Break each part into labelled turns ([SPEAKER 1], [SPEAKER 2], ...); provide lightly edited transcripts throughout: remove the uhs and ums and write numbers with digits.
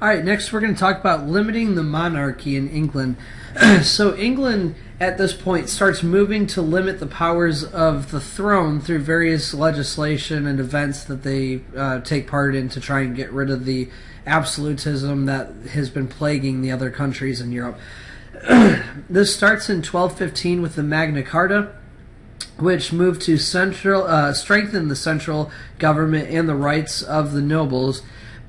[SPEAKER 1] All right, next we're going to talk about limiting the monarchy in England. So England at this point starts moving to limit the powers of the throne through various legislation and events that they take part in to try and get rid of the absolutism that has been plaguing the other countries in Europe. This starts in 1215 with the Magna Carta, which moved to strengthen the central government and the rights of the nobles.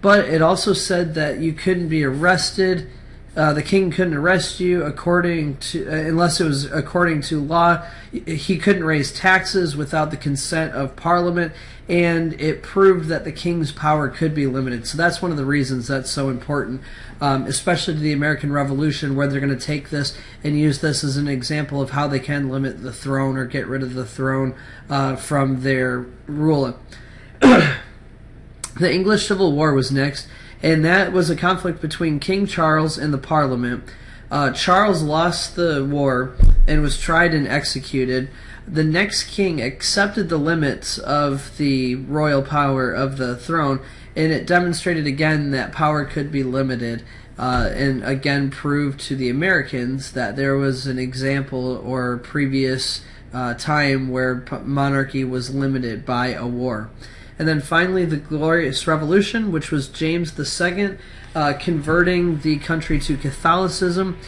[SPEAKER 1] But it also said that you couldn't be arrested. The king couldn't arrest you unless it was according to law. He couldn't raise taxes without the consent of Parliament, and it proved that the king's power could be limited. So that's one of the reasons that's so important, especially to the American Revolution, where they're going to take this and use this as an example of how they can limit the throne or get rid of the throne from their rule. The English Civil War was next, and that was a conflict between King Charles and the Parliament. Charles lost the war and was tried and executed. The next king accepted the limits of the royal power of the throne, and it demonstrated again that power could be limited, and again proved to the Americans that there was an example or previous time where monarchy was limited by a war. And then finally, the Glorious Revolution, which was James II converting the country to Catholicism.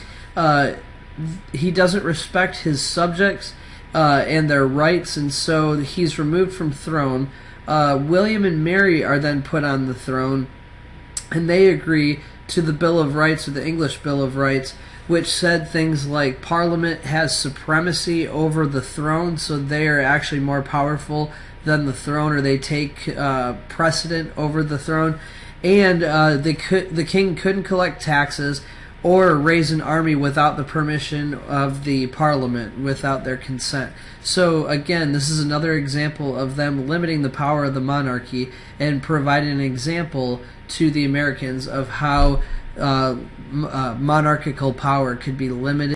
[SPEAKER 1] He doesn't respect his subjects and their rights, and so he's removed from throne. William and Mary are then put on the throne, and they agree to the Bill of Rights, or the English Bill of Rights, which said things like Parliament has supremacy over the throne, so they are actually more powerful than the throne, or they take precedent over the throne, and the king couldn't collect taxes or raise an army without the permission of the Parliament, without their consent. So again, this is another example of them limiting the power of the monarchy and providing an example to the Americans of how monarchical power could be limited.